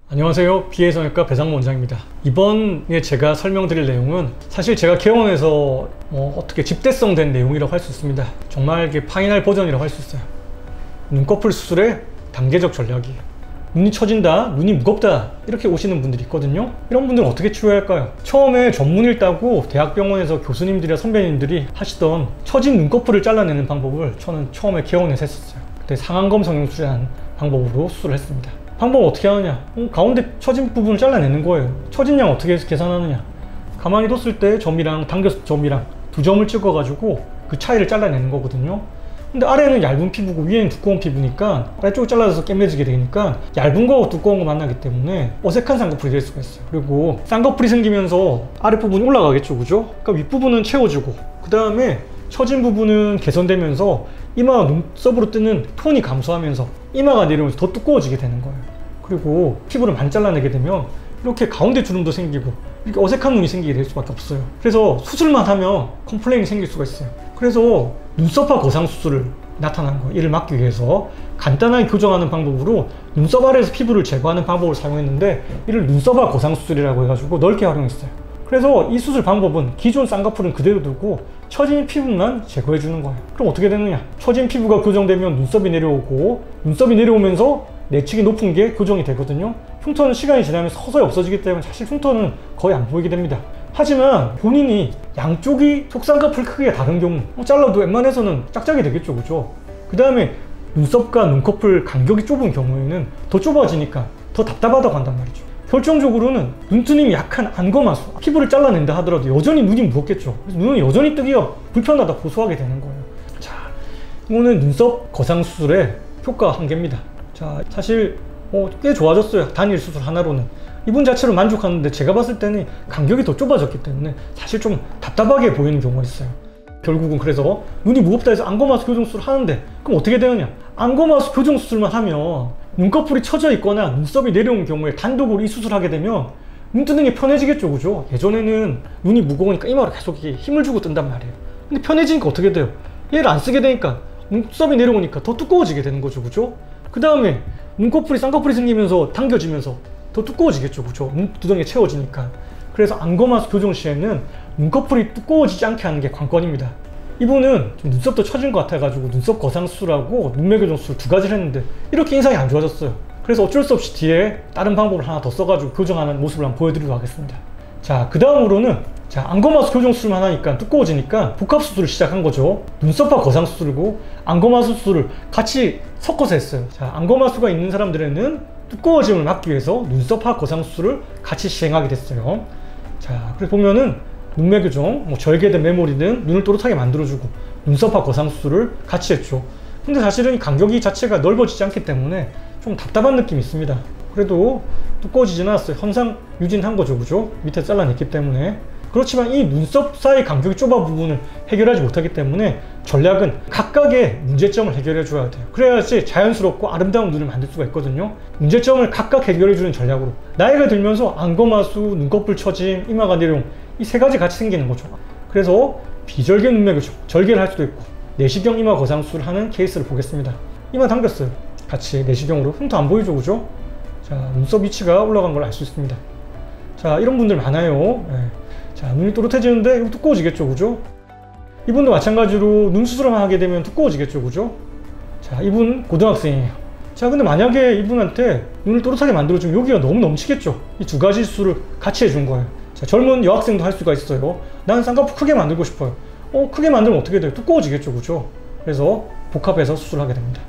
안녕하세요. BA성형외과 배상무 원장입니다. 이번에 제가 설명드릴 내용은 사실 제가 개원해서 어떻게 집대성 된 내용이라고 할 수 있습니다. 정말 이게 파이널 버전이라고 할 수 있어요. 눈꺼풀 수술의 단계적 전략이에요. 눈이 처진다, 눈이 무겁다 이렇게 오시는 분들이 있거든요. 이런 분들은 어떻게 치료할까요? 처음에 전문의를 따고 대학병원에서 교수님들이나 선배님들이 하시던 처진 눈꺼풀을 잘라내는 방법을 저는 처음에 개원해서 했었어요. 그때 상안검 성형수술이라는 방법으로 수술을 했습니다. 방법은 어떻게 하느냐? 가운데 처진 부분을 잘라내는 거예요. 처진 양 어떻게 해서 계산하느냐? 가만히 뒀을 때 점이랑 당겼을 점이랑 두 점을 찍어가지고 그 차이를 잘라내는 거거든요. 근데 아래는 얇은 피부고 위에는 두꺼운 피부니까 아래쪽이 잘라져서 깨매지게 되니까 얇은 거하고 두꺼운 거 만나기 때문에 어색한 쌍꺼풀이 될 수가 있어요. 그리고 쌍꺼풀이 생기면서 아랫부분이 올라가겠죠, 그죠? 그러니까 윗부분은 채워주고 그 다음에 처진 부분은 개선되면서 이마와 눈썹으로 뜨는 톤이 감소하면서 이마가 내려오면서 더 두꺼워지게 되는 거예요. 그리고 피부를 많이 잘라내게 되면 이렇게 가운데 주름도 생기고 이렇게 어색한 눈이 생기게 될 수밖에 없어요. 그래서 수술만 하면 컴플레인이 생길 수가 있어요. 그래서 눈썹화 거상 수술을 나타난 거예요. 이를 막기 위해서 간단하게 교정하는 방법으로 눈썹 아래에서 피부를 제거하는 방법을 사용했는데 이를 눈썹화 거상 수술이라고 해가지고 넓게 활용했어요. 그래서 이 수술 방법은 기존 쌍꺼풀은 그대로 두고 처진 피부만 제거해 주는 거예요. 그럼 어떻게 되느냐? 처진 피부가 교정되면 눈썹이 내려오고 눈썹이 내려오면서 내측이 높은 게 교정이 되거든요. 흉터는 시간이 지나면 서서히 없어지기 때문에 사실 흉터는 거의 안 보이게 됩니다. 하지만 본인이 양쪽이 속쌍꺼풀 크기가 다른 경우 잘라도 웬만해서는 짝짝이 되겠죠, 그죠? 그 다음에 눈썹과 눈꺼풀 간격이 좁은 경우에는 더 좁아지니까 더 답답하다고 한단 말이죠. 결정적으로는 눈뜨림이 약한 안검하수, 피부를 잘라낸다 하더라도 여전히 눈이 무겁겠죠. 그래서 눈은 여전히 뜨기가 불편하다 고소하게 되는 거예요. 자, 이거는 눈썹 거상 수술의 효과 한계입니다. 자, 사실 꽤 좋아졌어요. 단일 수술 하나로는. 이분 자체로 만족하는데 제가 봤을 때는 간격이 더 좁아졌기 때문에 사실 좀 답답하게 보이는 경우가 있어요. 결국은 그래서 눈이 무겁다 해서 안검하수 교정 수술을 하는데 그럼 어떻게 되느냐? 안검하수 교정 수술만 하면 눈꺼풀이 처져 있거나 눈썹이 내려온 경우에 단독으로 이 수술을 하게 되면 눈 뜨는 게 편해지겠죠, 그죠? 예전에는 눈이 무거우니까 이마로 계속 힘을 주고 뜬단 말이에요. 근데 편해지니까 어떻게 돼요? 얘를 안 쓰게 되니까 눈썹이 내려오니까 더 두꺼워지게 되는 거죠, 그죠? 그 다음에 눈꺼풀이 쌍꺼풀이 생기면서 당겨지면서 더 두꺼워지겠죠, 그죠? 눈두덩이에 채워지니까. 그래서 안검하수 교정 시에는 눈꺼풀이 두꺼워지지 않게 하는 게 관건입니다. 이분은 좀 눈썹도 처진 것 같아가지고 눈썹 거상 수술하고 눈매 교정 수술 두 가지를 했는데 이렇게 인상이 안 좋아졌어요. 그래서 어쩔 수 없이 뒤에 다른 방법을 하나 더 써가지고 교정하는 모습을 한번 보여드리도록 하겠습니다. 자, 그 다음으로는 안검하수 교정 수술만 하니까 두꺼워지니까 복합 수술을 시작한 거죠. 눈썹화 거상 수술이고 안검하수 수술을 같이 섞어서 했어요. 자, 안검하수가 있는 사람들에는 두꺼워짐을 막기 위해서 눈썹화 거상 수술을 같이 시행하게 됐어요. 자, 그래서 보면은 눈매 교정, 절개든 메모리든 눈을 또렷하게 만들어주고 눈썹화 거상 수술을 같이 했죠. 근데 사실은 이 간격이 자체가 넓어지지 않기 때문에 좀 답답한 느낌이 있습니다. 그래도 두꺼워지진 않았어요. 현상 유지한 거죠, 그죠? 밑에 잘라냈기 때문에. 그렇지만 이 눈썹 사이 간격이 좁아 부분을 해결하지 못하기 때문에 전략은 각각의 문제점을 해결해 줘야 돼요. 그래야지 자연스럽고 아름다운 눈을 만들 수가 있거든요. 문제점을 각각 해결해 주는 전략으로 나이가 들면서 안검하수, 눈꺼풀 처짐, 이마가 내려옴 이 세 가지 같이 생기는 거죠. 그래서 비절개 눈매 교정, 절개를 할 수도 있고 내시경 이마 거상 수술을 하는 케이스를 보겠습니다. 이마 당겼어요. 같이 내시경으로. 흉터 안 보이죠, 그죠? 자, 눈썹 위치가 올라간 걸 알 수 있습니다. 자, 이런 분들 많아요. 네. 자, 눈이 또렷해지는데 이거 두꺼워지겠죠, 그죠? 이분도 마찬가지로 눈 수술을 하게 되면 두꺼워지겠죠, 그죠? 자, 이분 고등학생이에요. 자, 근데 만약에 이분한테 눈을 또렷하게 만들어주면 여기가 너무 넘치겠죠? 이 두 가지 수술을 같이 해준 거예요. 자, 젊은 여학생도 할 수가 있어요. 나는 쌍꺼풀 크게 만들고 싶어요. 크게 만들면 어떻게 돼요? 두꺼워지겠죠, 그죠? 그래서 복합해서 수술하게 됩니다.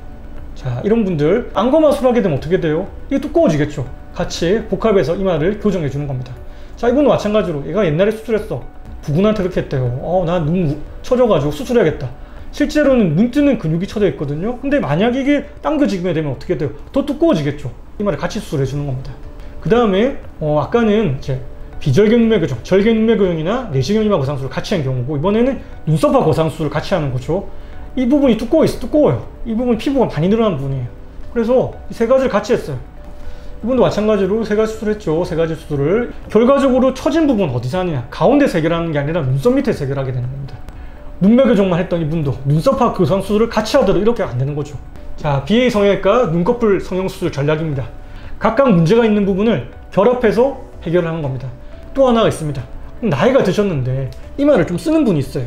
자, 이런 분들 안검하수를 하게 되면 어떻게 돼요? 이게 두꺼워지겠죠? 같이 복합해서 이마를 교정해 주는 겁니다. 자, 이분도 마찬가지로 얘가 옛날에 수술했어. 부군한테 그렇게 했대요. 나 눈 처져가지고 수술해야겠다. 실제로는 눈 뜨는 근육이 처져 있거든요. 근데 만약 이게 당겨지게 되면 어떻게 돼요? 더 두꺼워지겠죠. 이마를 같이 수술해 주는 겁니다. 그 다음에 아까는 이제 비절개 눈매 교정, 절개 눈매 교정이나 내시경 이마 거상 수술을 같이 한 경우고 이번에는 눈썹화 거상 수술을 같이 하는 거죠. 이 부분이 두꺼워요. 이 부분 피부가 많이 늘어난 부분이에요. 그래서 이 세 가지를 같이 했어요. 이분도 마찬가지로 세 가지 수술했죠. 세 가지 수술을. 결과적으로 처진 부분 어디서 하느냐? 가운데서 해결하는 게 아니라 눈썹 밑에서 해결하게 되는 겁니다. 눈매 교정만 했던 이분도 눈썹화 거상 수술을 같이 하더라도 이렇게 안 되는 거죠. 자, BA 성형외과 눈꺼풀 성형 수술 전략입니다. 각각 문제가 있는 부분을 결합해서 해결하는 겁니다. 또 하나가 있습니다. 나이가 드셨는데 이마를 좀 쓰는 분이 있어요.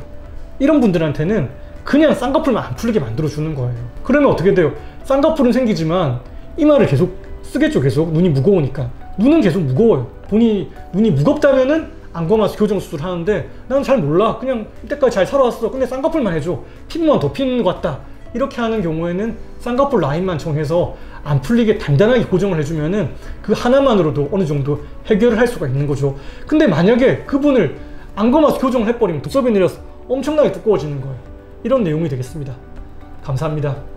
이런 분들한테는 그냥 쌍꺼풀만 안 풀리게 만들어주는 거예요. 그러면 어떻게 돼요? 쌍꺼풀은 생기지만 이마를 계속 쓰겠죠. 계속 눈이 무거우니까. 눈은 계속 무거워요. 눈이 무겁다면은 안검하수 교정 수술을 하는데 나는 잘 몰라. 그냥 이때까지 잘 살아왔어. 근데 쌍꺼풀만 해줘. 피부만 더 피는 것 같다. 이렇게 하는 경우에는 쌍꺼풀 라인만 정해서 안 풀리게 단단하게 고정을 해주면은 그 하나만으로도 어느 정도 해결을 할 수가 있는 거죠. 근데 만약에 그분을 안검하수 교정을 해버리면 눈썹이 내려서 엄청나게 두꺼워지는 거예요. 이런 내용이 되겠습니다. 감사합니다.